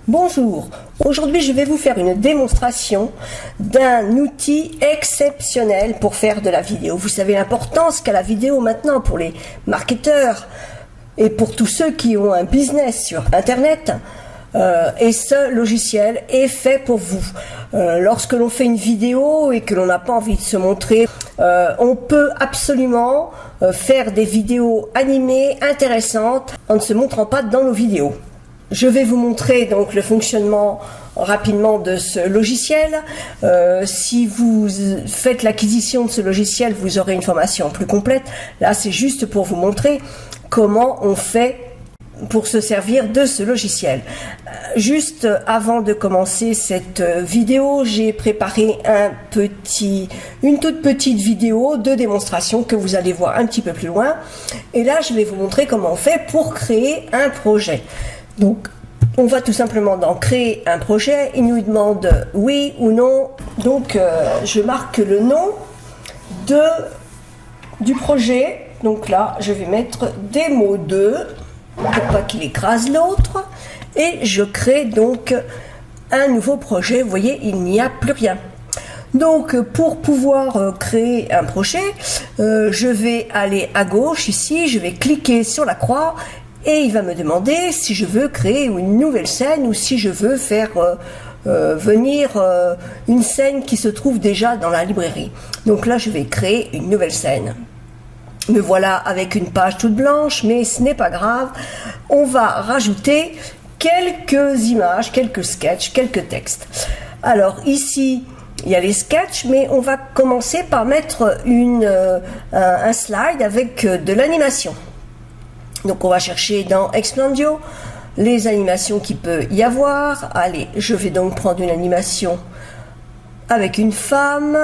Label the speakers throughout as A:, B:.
A: Bonjour, aujourd'hui je vais vous faire une démonstration d'un outil exceptionnel pour faire de la vidéo. Vous savez l'importance qu'a la vidéo maintenant pour les marketeurs et pour tous ceux qui ont un business sur internet. Et ce logiciel est fait pour vous. Lorsque l'on fait une vidéo et que l'on n'a pas envie de se montrer, on peut absolument faire des vidéos animées intéressantes en ne se montrant pas dans nos vidéos. Je vais vous montrer donc le fonctionnement rapidement de ce logiciel. Si vous faites l'acquisition de ce logiciel, vous aurez une formation plus complète. Là, c'est juste pour vous montrer comment on fait pour se servir de ce logiciel. Juste avant de commencer cette vidéo, j'ai préparé une toute petite vidéo de démonstration que vous allez voir un petit peu plus loin. Et là, je vais vous montrer comment on fait pour créer un projet. Donc, on va tout simplement dans créer un projet. Il nous demande oui ou non. Donc, je marque le nom du projet. Donc là, je vais mettre démo 2 pour pas qu'il écrase l'autre. Et je crée donc un nouveau projet. Vous voyez, il n'y a plus rien. Donc, pour pouvoir créer un projet, je vais aller à gauche ici. Je vais cliquer sur la croix. Et il va me demander si je veux créer une nouvelle scène ou si je veux faire venir une scène qui se trouve déjà dans la librairie. Donc là, je vais créer une nouvelle scène. Me voilà avec une page toute blanche, mais ce n'est pas grave. On va rajouter quelques images, quelques sketchs, quelques textes. Alors ici, il y a les sketchs, mais on va commencer par mettre un slide avec de l'animation. Donc on va chercher dans Explandio les animations qu'il peut y avoir. Allez, je vais donc prendre une animation avec une femme.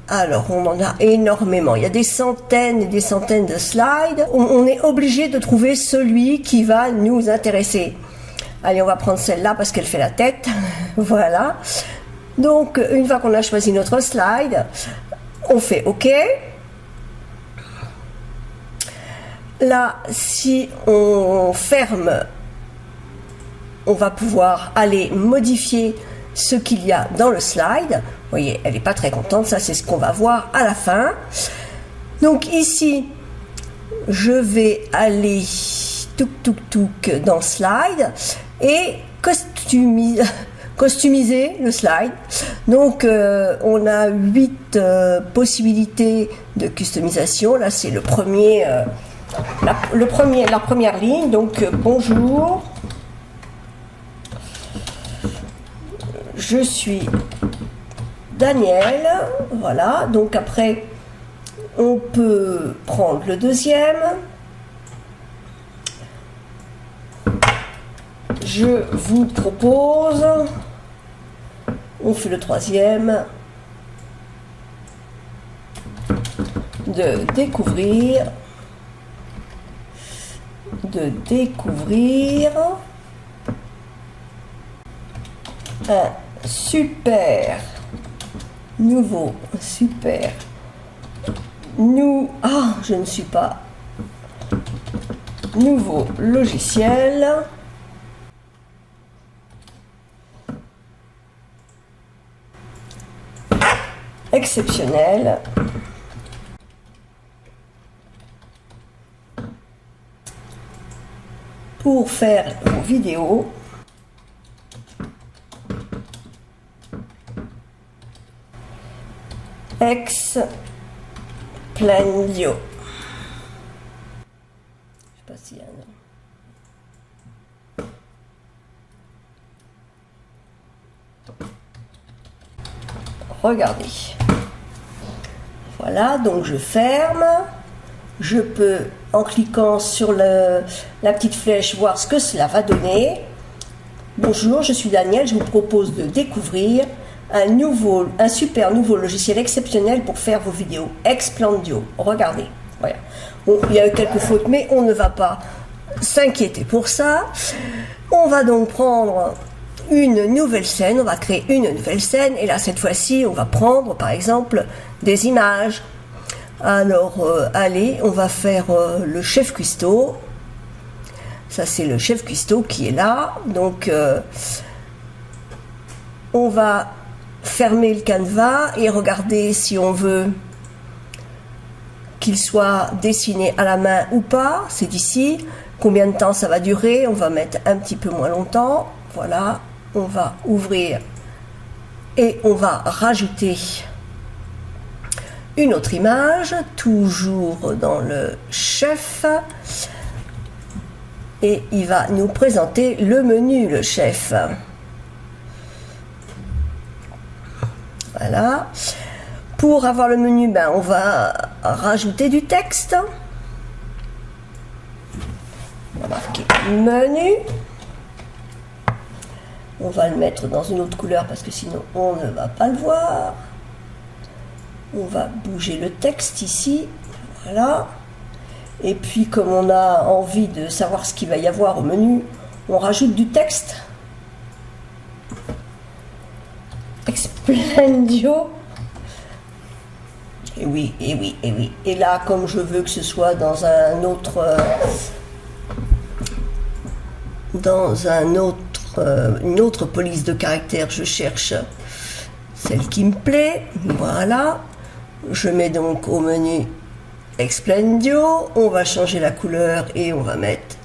A: Alors on en a énormément, il y a des centaines et des centaines de slides. On est obligé de trouver celui qui va nous intéresser. Allez, on va prendre celle-là parce qu'elle fait la tête. Voilà. Donc une fois qu'on a choisi notre slide, on fait OK. Là, si on ferme, on va pouvoir aller modifier ce qu'il y a dans le slide. Vous voyez, elle n'est pas très contente. Ça, c'est ce qu'on va voir à la fin. Donc ici, je vais aller dans slide et customiser le slide. Donc, on a 8 possibilités de customisation. Là, c'est la première ligne. Donc, bonjour. Je suis Daniel. Voilà. Donc après, on peut prendre le deuxième. Je vous propose. On fait le troisième. De découvrir un super nouveau logiciel exceptionnel pour faire vos vidéos Explandio. Je sais pas s'il y a un nom. Regardez. Voilà, donc je ferme. Je peux, en cliquant sur la petite flèche, voir ce que cela va donner. Bonjour, je suis Daniel, je vous propose de découvrir un super nouveau logiciel exceptionnel pour faire vos vidéos. Explandio. Regardez. Voilà. Bon, il y a eu quelques fautes, mais on ne va pas s'inquiéter pour ça. On va donc prendre une nouvelle scène. On va créer une nouvelle scène. Et là, cette fois-ci, on va prendre, par exemple, des images. Alors, allez, on va faire le chef cuistot. Ça, c'est le chef cuistot qui est là. Donc, On va fermer le canevas et regarder si on veut qu'il soit dessiné à la main ou pas. C'est ici. Combien de temps ça va durer? On va mettre un petit peu moins longtemps. Voilà, on va ouvrir et on va rajouter une autre image, toujours dans le chef. Et il va nous présenter le menu, le chef. Voilà. Pour avoir le menu, ben, on va rajouter du texte. On va marquer menu. On va le mettre dans une autre couleur parce que sinon on ne va pas le voir. On va bouger le texte ici. Voilà. Et puis comme on a envie de savoir ce qu'il va y avoir au menu, on rajoute du texte. Explendio. Et oui, et oui, et oui. Et là, comme je veux que ce soit dans une autre police de caractère, je cherche celle qui me plaît. Voilà. Je mets donc au menu Explendio. On va changer la couleur et on va mettre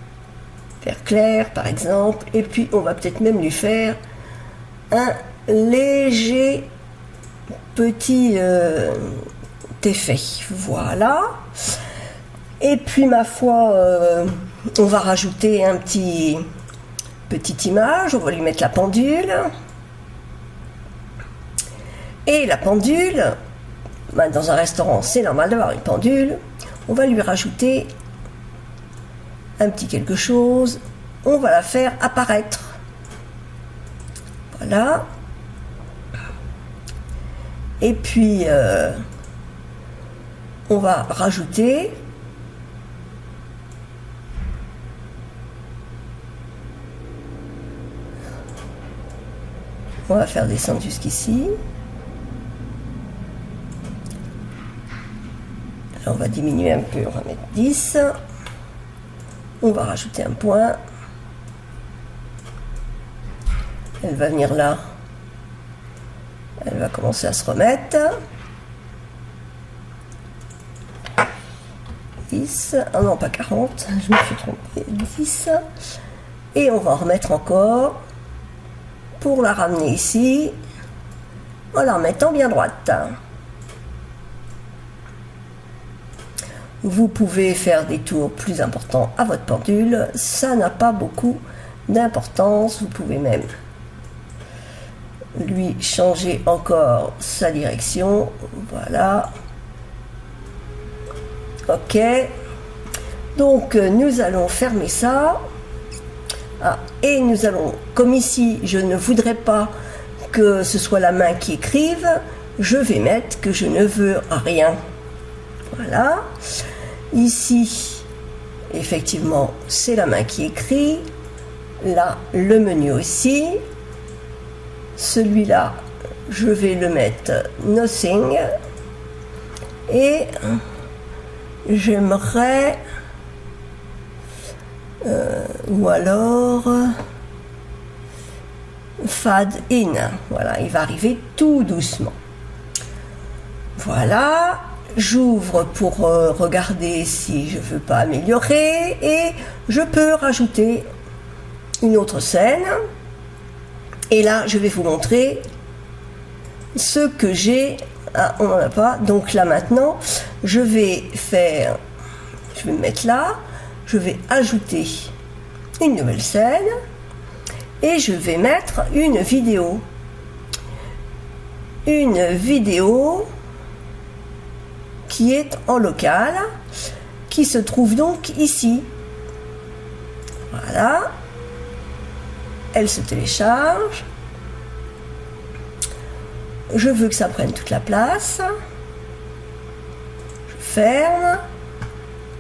A: vert clair, par exemple. Et puis, on va peut-être même lui faire un léger petit effet. Voilà. Et puis, ma foi, on va rajouter un petite image. On va lui mettre la pendule. Et la pendule, ben, dans un restaurant, c'est normal d'avoir une pendule. On va lui rajouter un petit quelque chose. On va la faire apparaître. Voilà. Et puis, on va rajouter on va faire descendre jusqu'ici. On va diminuer un peu, on va mettre 10. On va rajouter un point. Elle va venir là. Elle va commencer à se remettre. 10. Ah non, pas 40. Je me suis trompée. 10. Et on va en remettre encore. Pour la ramener ici. En la remettant bien droite. Vous pouvez faire des tours plus importants à votre pendule. Ça n'a pas beaucoup d'importance. Vous pouvez même lui changer encore sa direction. Voilà. Ok. Donc, nous allons fermer ça. Ah, et nous allons, comme ici, je ne voudrais pas que ce soit la main qui écrive, je vais mettre que je ne veux rien. Voilà. Ici, effectivement, c'est la main qui écrit. Là, le menu aussi. Celui-là, je vais le mettre Nothing. Et j'aimerais... ou alors... Fade in. Voilà, il va arriver tout doucement. Voilà. J'ouvre pour regarder si je veux pas améliorer et je peux rajouter une autre scène. Et là, je vais vous montrer ce que j'ai. Ah, on n'en a pas. Donc là maintenant, je vais me mettre là. Je vais ajouter une nouvelle scène et je vais mettre une vidéo. Une vidéo qui est en local, qui se trouve donc ici. Voilà. Elle se télécharge. Je veux que ça prenne toute la place. Je ferme.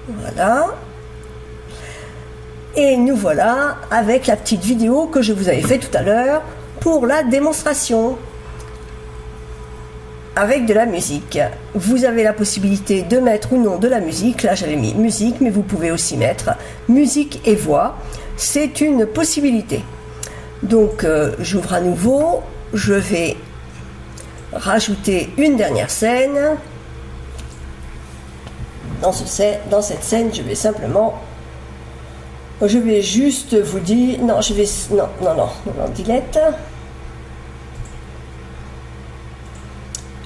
A: Voilà. Et nous voilà avec la petite vidéo que je vous avais fait tout à l'heure pour la démonstration. Avec de la musique. Vous avez la possibilité de mettre ou non de la musique. Là, j'avais mis musique, mais vous pouvez aussi mettre musique et voix. C'est une possibilité. Donc, j'ouvre à nouveau je vais rajouter une dernière scène. Dans cette scène, je vais simplement... Je vais juste vous dire... Non, je vais... Non, delete.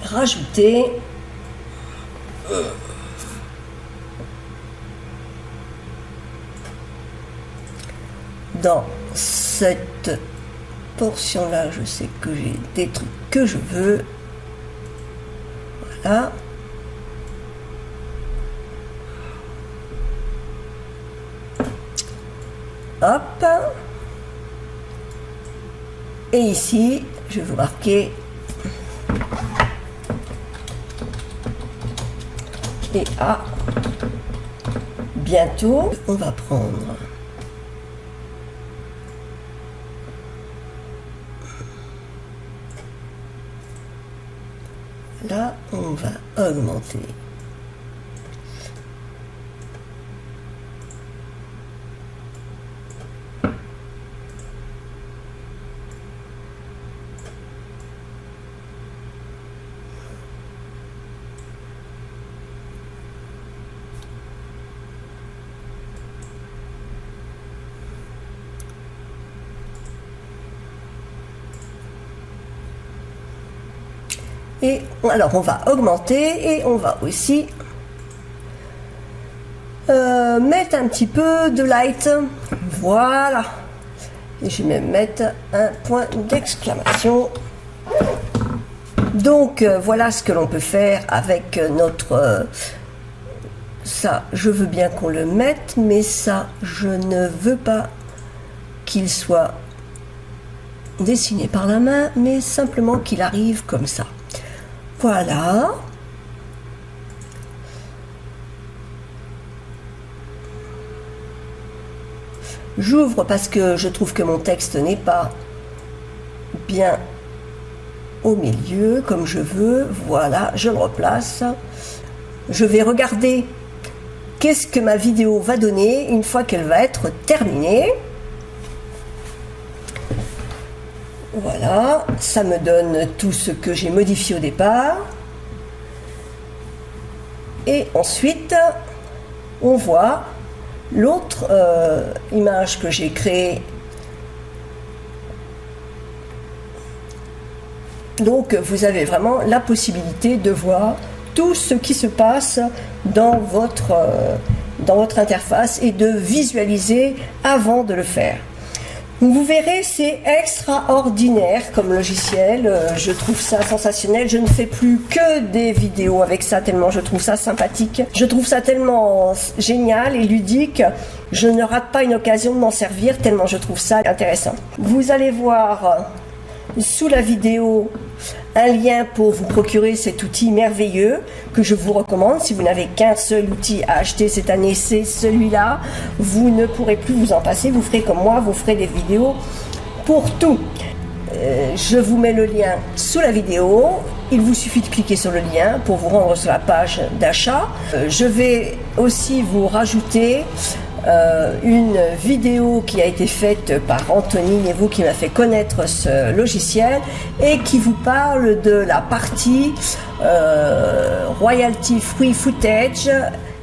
A: Rajouter... Dans cette portion-là, je sais que j'ai des trucs que je veux. Voilà. Hop. Et ici, je vais vous marquer et à bientôt. On va prendre là, on va augmenter. Et alors on va augmenter et on va aussi mettre un petit peu de light. Voilà. Et je vais même mettre un point d'exclamation. Donc voilà ce que l'on peut faire avec notre... ça, je veux bien qu'on le mette, mais ça, je ne veux pas qu'il soit dessiné par la main, mais simplement qu'il arrive comme ça. Voilà. J'ouvre parce que je trouve que mon texte n'est pas bien au milieu comme je veux. Voilà, je le replace. Je vais regarder qu'est-ce que ma vidéo va donner une fois qu'elle va être terminée. Voilà, ça me donne tout ce que j'ai modifié au départ. Et ensuite, on voit l'autre image que j'ai créée. Donc, vous avez vraiment la possibilité de voir tout ce qui se passe dans votre interface et de visualiser avant de le faire. Vous verrez, c'est extraordinaire comme logiciel, je trouve ça sensationnel, je ne fais plus que des vidéos avec ça tellement je trouve ça sympathique, je trouve ça tellement génial et ludique, je ne rate pas une occasion de m'en servir tellement je trouve ça intéressant. Vous allez voir sous la vidéo un lien pour vous procurer cet outil merveilleux que je vous recommande. Si vous n'avez qu'un seul outil à acheter cette année, c'est celui-là. Vous ne pourrez plus vous en passer. Vous ferez comme moi, vous ferez des vidéos pour tout. Je vous mets le lien sous la vidéo. Il vous suffit de cliquer sur le lien pour vous rendre sur la page d'achat. Je vais aussi vous rajouter une vidéo qui a été faite par Anthony Neveu qui m'a fait connaître ce logiciel et qui vous parle de la partie royalty free footage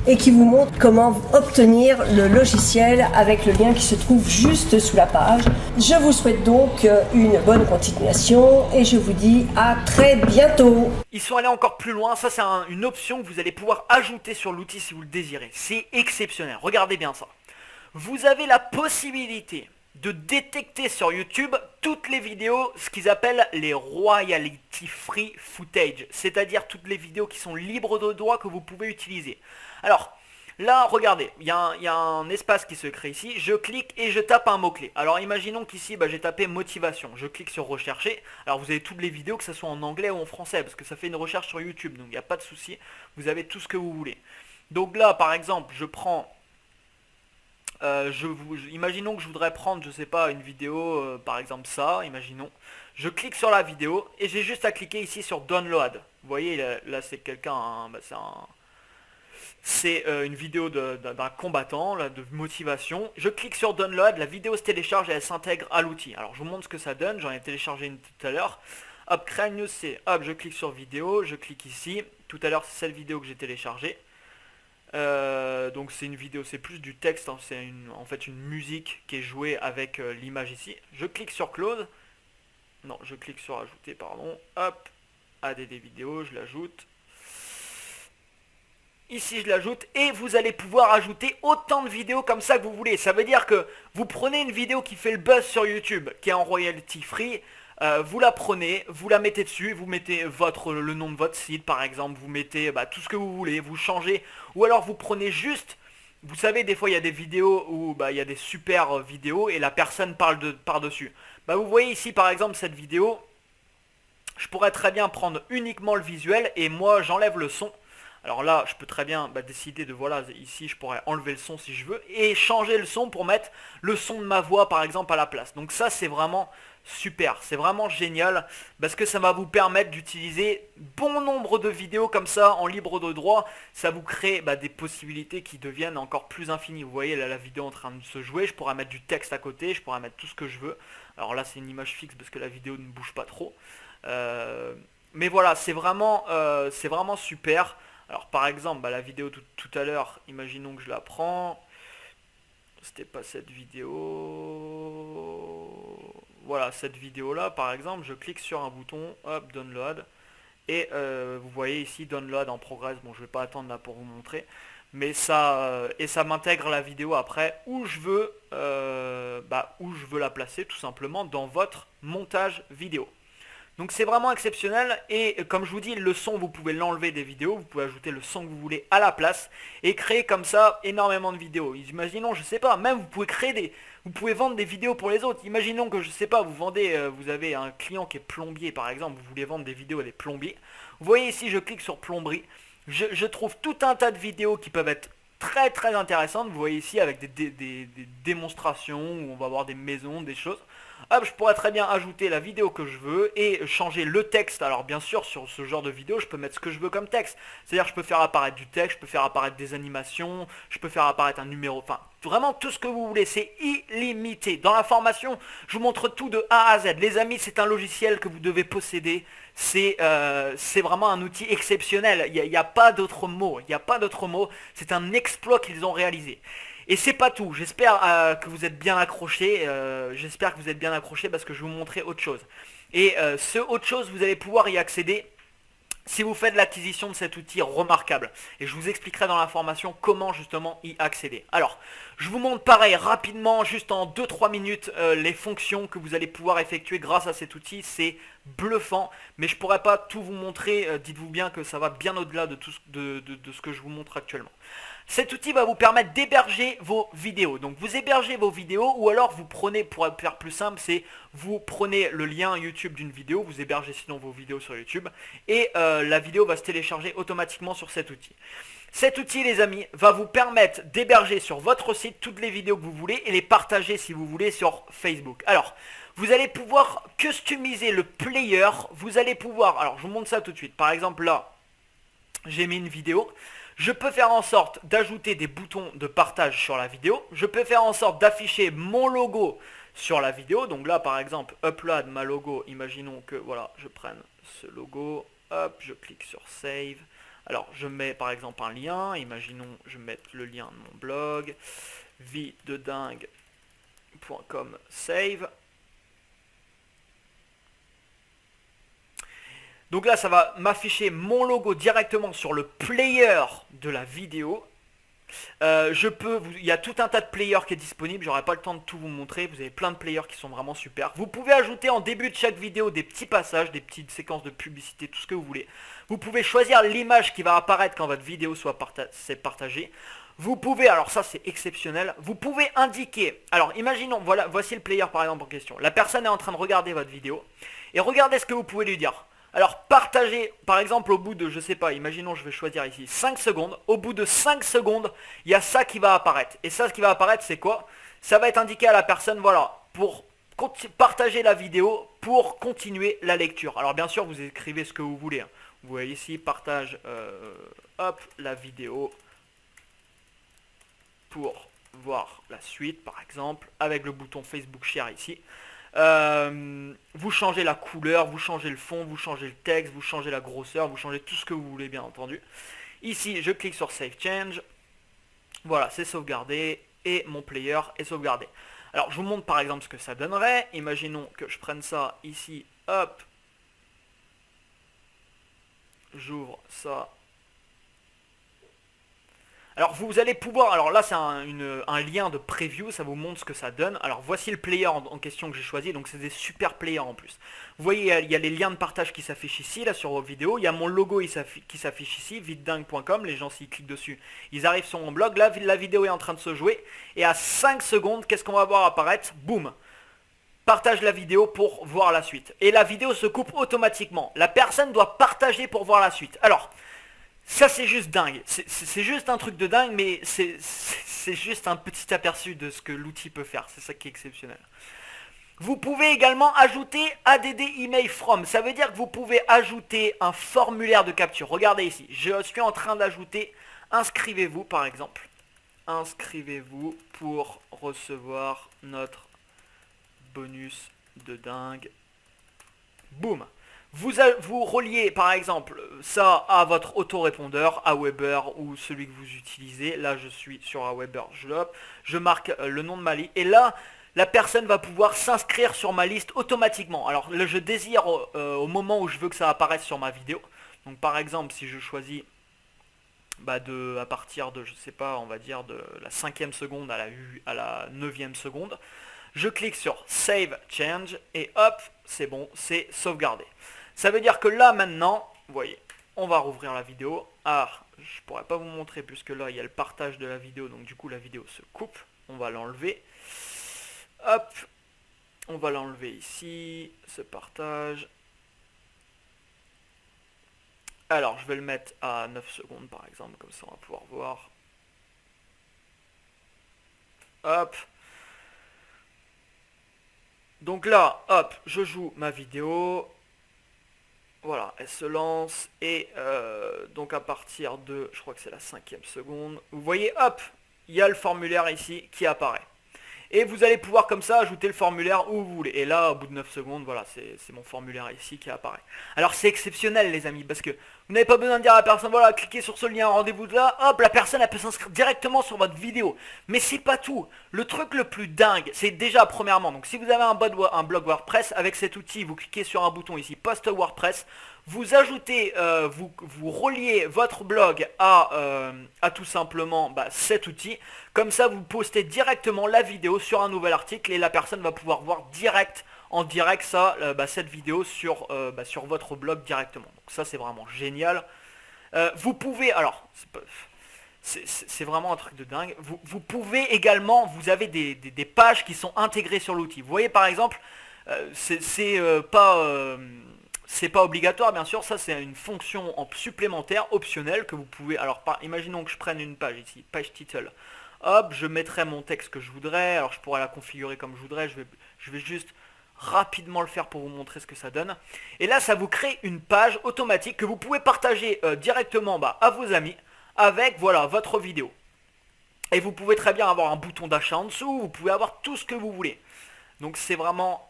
A: et qui vous montre comment obtenir le logiciel avec le lien qui se trouve juste sous la page. Je vous souhaite donc une bonne continuation et je vous dis à très bientôt.
B: Ils sont allés encore plus loin, ça c'est une option que vous allez pouvoir ajouter sur l'outil si vous le désirez. C'est exceptionnel, regardez bien ça. Vous avez la possibilité de détecter sur YouTube toutes les vidéos, ce qu'ils appellent les royalty free footage, c'est-à-dire toutes les vidéos qui sont libres de droit que vous pouvez utiliser. Alors, là, regardez, il y a un espace qui se crée ici, je clique et je tape un mot-clé. Alors, imaginons qu'ici, j'ai tapé motivation, je clique sur rechercher. Alors, vous avez toutes les vidéos, que ce soit en anglais ou en français, parce que ça fait une recherche sur YouTube, donc il n'y a pas de souci, vous avez tout ce que vous voulez. Donc là, par exemple, je prends... imaginons que je voudrais prendre, je sais pas, une vidéo, par exemple ça, imaginons. Je clique sur la vidéo et j'ai juste à cliquer ici sur download. Vous voyez, là c'est quelqu'un, C'est une vidéo d'un combattant, là, de motivation. Je clique sur Download, la vidéo se télécharge et elle s'intègre à l'outil. Alors je vous montre ce que ça donne, j'en ai téléchargé une tout à l'heure. Hop, créer une news, c'est hop, je clique sur vidéo, je clique ici. Tout à l'heure c'est cette vidéo que j'ai téléchargée. Donc c'est une vidéo, c'est plus du texte, hein, c'est en fait une musique qui est jouée avec l'image ici. Je clique sur Close. Non, je clique sur Ajouter, pardon. Hop, ADD vidéo, je l'ajoute. Ici je l'ajoute et vous allez pouvoir ajouter autant de vidéos comme ça que vous voulez. Ça veut dire que vous prenez une vidéo qui fait le buzz sur YouTube, qui est en royalty free, vous la prenez, vous la mettez dessus, vous mettez le nom de votre site par exemple, vous mettez tout ce que vous voulez, vous changez, ou alors vous prenez juste, vous savez des fois il y a des vidéos où il y a des super vidéos et la personne parle par-dessus. Vous voyez ici par exemple cette vidéo, je pourrais très bien prendre uniquement le visuel et moi j'enlève le son. Alors là, je peux très bien décider de, voilà, ici je pourrais enlever le son si je veux et changer le son pour mettre le son de ma voix par exemple à la place. Donc ça c'est vraiment super, c'est vraiment génial parce que ça va vous permettre d'utiliser bon nombre de vidéos comme ça en libre de droit. Ça vous crée des possibilités qui deviennent encore plus infinies. Vous voyez là la vidéo en train de se jouer, je pourrais mettre du texte à côté, je pourrais mettre tout ce que je veux. Alors là c'est une image fixe parce que la vidéo ne bouge pas trop. Mais voilà, c'est vraiment super. Alors par exemple, la vidéo tout à l'heure, imaginons que je la prends. C'était pas cette vidéo. Voilà, cette vidéo là par exemple, je clique sur un bouton, hop, download. Et vous voyez ici, download en progress. Bon, je vais pas attendre là pour vous montrer. Mais ça, ça m'intègre la vidéo après où je veux la placer tout simplement dans votre montage vidéo. Donc c'est vraiment exceptionnel et comme je vous dis, le son vous pouvez l'enlever des vidéos, vous pouvez ajouter le son que vous voulez à la place et créer comme ça énormément de vidéos. Imaginons, je sais pas, même vous pouvez vendre des vidéos pour les autres. Imaginons que je sais pas, vous avez un client qui est plombier par exemple, vous voulez vendre des vidéos à des plombiers. Vous voyez ici, je clique sur plomberie, je trouve tout un tas de vidéos qui peuvent être très très intéressantes. Vous voyez ici avec des démonstrations où on va voir des maisons, des choses. Hop, je pourrais très bien ajouter la vidéo que je veux et changer le texte. Alors bien sûr, sur ce genre de vidéo, je peux mettre ce que je veux comme texte. C'est-à-dire je peux faire apparaître du texte, je peux faire apparaître des animations, je peux faire apparaître un numéro, enfin vraiment tout ce que vous voulez, c'est illimité. Dans la formation, je vous montre tout de A à Z. Les amis, c'est un logiciel que vous devez posséder. C'est vraiment un outil exceptionnel. Il n'y a pas d'autre mot. Il n'y a pas d'autre mot. C'est un exploit qu'ils ont réalisé. Et c'est pas tout, j'espère que vous êtes bien accrochés, parce que je vais vous montrer autre chose. Et ce autre chose, vous allez pouvoir y accéder si vous faites l'acquisition de cet outil remarquable. Et je vous expliquerai dans la formation comment justement y accéder. Alors, je vous montre pareil rapidement, juste en 2-3 minutes, les fonctions que vous allez pouvoir effectuer grâce à cet outil. C'est bluffant, mais je pourrais pas tout vous montrer, dites-vous bien que ça va bien au-delà de ce que je vous montre actuellement. Cet outil va vous permettre d'héberger vos vidéos. Donc vous hébergez vos vidéos ou alors vous prenez, pour faire plus simple, c'est vous prenez le lien YouTube d'une vidéo, vous hébergez sinon vos vidéos sur YouTube et la vidéo va se télécharger automatiquement sur cet outil. Cet outil les amis va vous permettre d'héberger sur votre site toutes les vidéos que vous voulez et les partager si vous voulez sur Facebook. Alors vous allez pouvoir customiser le player, vous allez pouvoir, alors je vous montre ça tout de suite, par exemple là j'ai mis une vidéo. Je peux faire en sorte d'ajouter des boutons de partage sur la vidéo. Je peux faire en sorte d'afficher mon logo sur la vidéo. Donc là, par exemple, upload ma logo. Imaginons que voilà, je prenne ce logo. Hop, je clique sur Save. Alors, je mets par exemple un lien. Imaginons, je mets le lien de mon blog. viededingue.com save. Donc là, ça va m'afficher mon logo directement sur le player de la vidéo. Il y a tout un tas de players qui est disponible, j'aurai pas le temps de tout vous montrer, vous avez plein de players qui sont vraiment super. Vous pouvez ajouter en début de chaque vidéo des petits passages, des petites séquences de publicité, tout ce que vous voulez. Vous pouvez choisir l'image qui va apparaître quand votre vidéo soit partagée. Vous pouvez, alors ça c'est exceptionnel, vous pouvez indiquer, alors imaginons, voici le player par exemple en question. La personne est en train de regarder votre vidéo et regardez ce que vous pouvez lui dire. Alors partagez, par exemple au bout de, je sais pas, imaginons je vais choisir ici 5 secondes. Au bout de 5 secondes, il y a ça qui va apparaître. Et ça, ce qui va apparaître, c'est quoi? Ça va être indiqué à la personne, voilà, pour partager la vidéo, pour continuer la lecture. Alors bien sûr, vous écrivez ce que vous voulez. Vous voyez ici, partage, hop, la vidéo, pour voir la suite par exemple, avec le bouton Facebook Share ici. Vous changez la couleur, vous changez le fond, vous changez le texte, vous changez la grosseur, vous changez tout ce que vous voulez bien entendu. Ici je clique sur Save Change. Voilà, c'est sauvegardé et mon player est sauvegardé. Alors je vous montre par exemple ce que ça donnerait. Imaginons que je prenne ça ici, hop. J'ouvre ça. Alors vous allez pouvoir, alors là c'est un lien de preview, ça vous montre ce que ça donne. Alors voici le player en question que j'ai choisi, donc c'est des super players en plus. Vous voyez, il y a les liens de partage qui s'affichent ici, là sur vos vidéos. Il y a mon logo qui s'affiche ici, videdingue.com. Les gens s'ils cliquent dessus, ils arrivent sur mon blog. Là la vidéo est en train de se jouer. Et à 5 secondes, qu'est-ce qu'on va voir apparaître? Boum! Partage la vidéo pour voir la suite. Et la vidéo se coupe automatiquement. La personne doit partager pour voir la suite. Alors, ça c'est juste dingue, c'est juste un truc de dingue, mais c'est juste un petit aperçu de ce que l'outil peut faire, c'est ça qui est exceptionnel. Vous pouvez également ajouter ADD Email From, ça veut dire que vous pouvez ajouter un formulaire de capture. Regardez ici, je suis en train d'ajouter, inscrivez-vous par exemple, inscrivez-vous pour recevoir notre bonus de dingue, boum. Vous reliez par exemple ça à votre autorépondeur, Aweber ou celui que vous utilisez. Là je suis sur Aweber, je marque le nom de ma liste et là la personne va pouvoir s'inscrire sur ma liste automatiquement. Alors je désire au moment où je veux que ça apparaisse sur ma vidéo. Donc par exemple si je choisis à partir de, je sais pas, on va dire de la 5e seconde à la 9e seconde, je clique sur Save Change et hop, c'est bon, c'est sauvegardé. Ça veut dire que là maintenant, vous voyez, on va rouvrir la vidéo. Ah, je pourrais pas vous montrer puisque là il y a le partage de la vidéo, donc du coup la vidéo se coupe. On va l'enlever. Hop, on va l'enlever ici, ce partage. Alors je vais le mettre à 9 secondes par exemple, comme ça on va pouvoir voir. Hop. Donc là, hop, je joue ma vidéo. Voilà, elle se lance et donc à partir de, je crois que c'est la 5e seconde, vous voyez, hop, il y a le formulaire ici qui apparaît. Et vous allez pouvoir comme ça ajouter le formulaire où vous voulez. Et là, au bout de 9 secondes, voilà, c'est mon formulaire ici qui apparaît. Alors c'est exceptionnel les amis, parce que vous n'avez pas besoin de dire à la personne, voilà, cliquez sur ce lien, rendez-vous là, hop, la personne elle peut s'inscrire directement sur votre vidéo. Mais c'est pas tout. Le truc le plus dingue, c'est déjà premièrement, donc si vous avez un blog WordPress, avec cet outil, vous cliquez sur un bouton ici, Post WordPress, vous ajoutez, vous reliez votre blog à tout simplement cet outil. Comme ça, vous postez directement la vidéo sur un nouvel article et la personne va pouvoir voir en direct cette vidéo sur votre blog directement. Donc ça, c'est vraiment génial. Vous pouvez, alors, c'est vraiment un truc de dingue. Vous pouvez également, vous avez des pages qui sont intégrées sur l'outil. Vous voyez par exemple, c'est pas obligatoire bien sûr, ça c'est une fonction supplémentaire, optionnelle que vous pouvez, alors imaginons que je prenne une page ici, page title, hop, je mettrai mon texte que je voudrais, alors je pourrais la configurer comme je voudrais, je vais juste rapidement le faire pour vous montrer ce que ça donne. Et là ça vous crée une page automatique que vous pouvez partager directement à vos amis avec voilà votre vidéo. Et vous pouvez très bien avoir un bouton d'achat en dessous, vous pouvez avoir tout ce que vous voulez. Donc c'est vraiment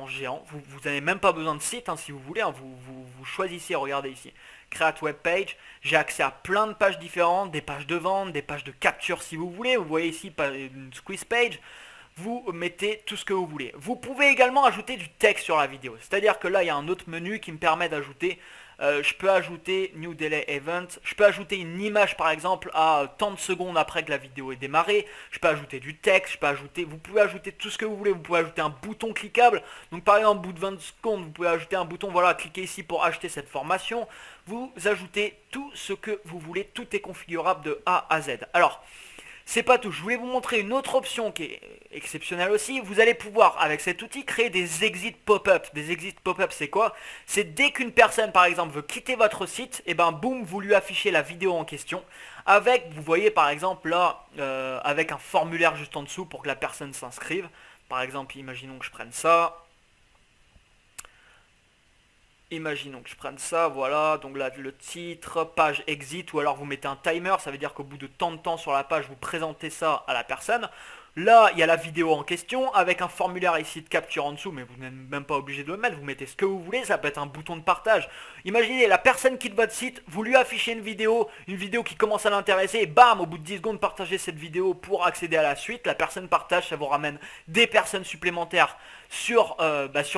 B: géant. Vous n'avez même pas besoin de site si vous voulez. Vous choisissez, regardez ici, Create Web Page. J'ai accès à plein de pages différentes, des pages de vente, des pages de capture si vous voulez. Vous voyez ici une squeeze page. Vous mettez tout ce que vous voulez. Vous pouvez également ajouter du texte sur la vidéo. C'est-à-dire que là, il y a un autre menu qui me permet d'ajouter. Je peux ajouter New Delay Event, je peux ajouter une image par exemple à tant de secondes après que la vidéo est démarrée, je peux ajouter du texte, vous pouvez ajouter tout ce que vous voulez, vous pouvez ajouter un bouton cliquable, donc par exemple au bout de 20 secondes vous pouvez ajouter un bouton, voilà, cliquez ici pour acheter cette formation, vous ajoutez tout ce que vous voulez, tout est configurable de A à Z. Alors, c'est pas tout, je voulais vous montrer une autre option qui est exceptionnelle aussi. Vous allez pouvoir, avec cet outil, créer des exit pop-up. Des exit pop-up, c'est quoi? C'est dès qu'une personne, par exemple, veut quitter votre site, et boum, vous lui affichez la vidéo en question. Avec, vous voyez, par exemple, là, avec un formulaire juste en dessous pour que la personne s'inscrive. Par exemple, imaginons que je prenne ça. Imaginons que je prenne ça, voilà, donc là le titre, page exit, ou alors vous mettez un timer, ça veut dire qu'au bout de tant de temps sur la page, vous présentez ça à la personne. Là, il y a la vidéo en question, avec un formulaire ici de capture en dessous, mais vous n'êtes même pas obligé de le mettre, vous mettez ce que vous voulez, ça peut être un bouton de partage. Imaginez, la personne quitte votre site, vous lui affichez une vidéo qui commence à l'intéresser, et bam, au bout de 10 secondes, partagez cette vidéo pour accéder à la suite. La personne partage, ça vous ramène des personnes supplémentaires sur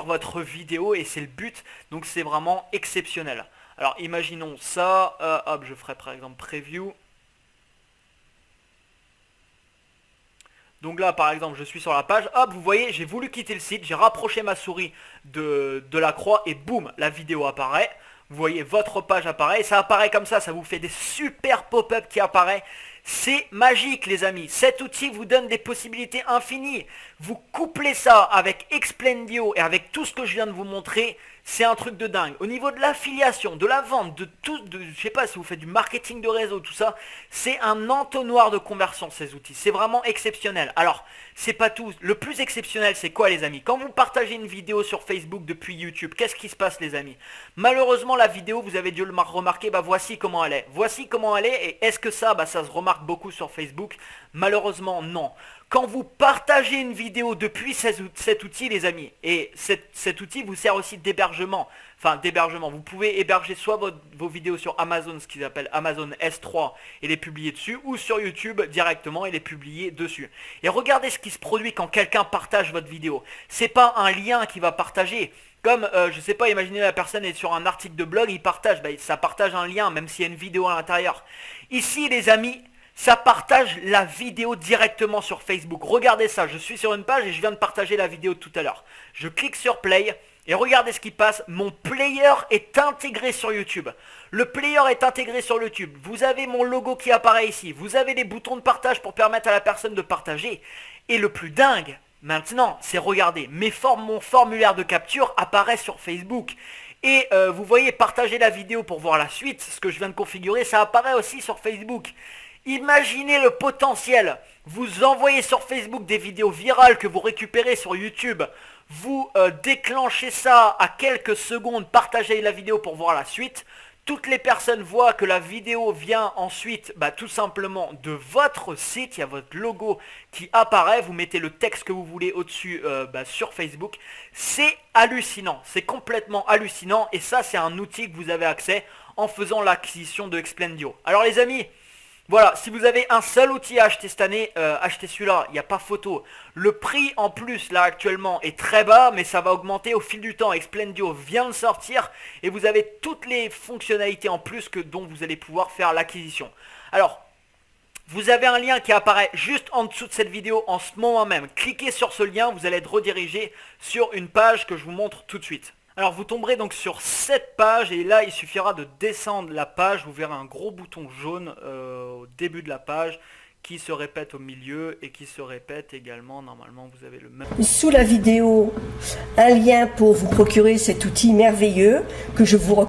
B: votre vidéo, et c'est le but, donc c'est vraiment exceptionnel. Alors imaginons ça, hop, je ferai par exemple preview. Donc là, par exemple, je suis sur la page, hop, vous voyez, j'ai voulu quitter le site, j'ai rapproché ma souris de la croix et boum, la vidéo apparaît. Vous voyez, votre page apparaît, et ça apparaît comme ça vous fait des super pop-up qui apparaissent. C'est magique les amis, cet outil vous donne des possibilités infinies. Vous couplez ça avec Explendio et avec tout ce que je viens de vous montrer, c'est un truc de dingue. Au niveau de l'affiliation, de la vente, de tout, je sais pas si vous faites du marketing de réseau, tout ça, c'est un entonnoir de conversion ces outils. C'est vraiment exceptionnel. Alors, c'est pas tout. Le plus exceptionnel, c'est quoi les amis? Quand vous partagez une vidéo sur Facebook depuis YouTube, qu'est-ce qui se passe les amis? Malheureusement, la vidéo, vous avez dû le remarquer, voici comment elle est. Voici comment elle est, et est-ce que ça se remarque beaucoup sur Facebook? Malheureusement, non. Quand vous partagez une vidéo depuis cet outil les amis, et cet outil vous sert aussi d'hébergement, vous pouvez héberger soit vos vidéos sur Amazon, ce qu'ils appellent Amazon S3 et les publier dessus, ou sur YouTube directement et les publier dessus. Et regardez ce qui se produit quand quelqu'un partage votre vidéo. C'est pas un lien qui va partager. Comme, je sais pas, imaginez la personne est sur un article de blog, il partage, ça partage un lien même s'il y a une vidéo à l'intérieur. Ici les amis, ça partage la vidéo directement sur Facebook. Regardez ça, je suis sur une page et je viens de partager la vidéo de tout à l'heure. Je clique sur play et regardez ce qui passe. Mon player est intégré sur YouTube. Le player est intégré sur YouTube. Vous avez mon logo qui apparaît ici. Vous avez des boutons de partage pour permettre à la personne de partager. Et le plus dingue, maintenant, c'est regardez, mon formulaire de capture apparaît sur Facebook. Et vous voyez, partager la vidéo pour voir la suite, ce que je viens de configurer, ça apparaît aussi sur Facebook. Imaginez le potentiel. Vous envoyez sur Facebook des vidéos virales que vous récupérez sur YouTube. Vous déclenchez ça à quelques secondes, partagez la vidéo pour voir la suite. Toutes les personnes voient que la vidéo vient ensuite tout simplement de votre site. Il y a votre logo qui apparaît. Vous mettez le texte que vous voulez au-dessus sur Facebook. C'est hallucinant. C'est complètement hallucinant. Et ça, c'est un outil que vous avez accès en faisant l'acquisition de Explendio. Alors les amis, voilà, si vous avez un seul outil à acheter cette année, achetez celui-là, il n'y a pas photo. Le prix en plus là actuellement est très bas, mais ça va augmenter au fil du temps. Explendio vient de sortir et vous avez toutes les fonctionnalités en plus dont vous allez pouvoir faire l'acquisition. Alors, vous avez un lien qui apparaît juste en dessous de cette vidéo en ce moment même. Cliquez sur ce lien, vous allez être redirigé sur une page que je vous montre tout de suite. Alors vous tomberez donc sur cette page et là il suffira de descendre la page, vous verrez un gros bouton jaune au début de la page qui se répète au milieu et qui se répète également, normalement vous avez le même.
A: Sous la vidéo, un lien pour vous procurer cet outil merveilleux que je vous recommande.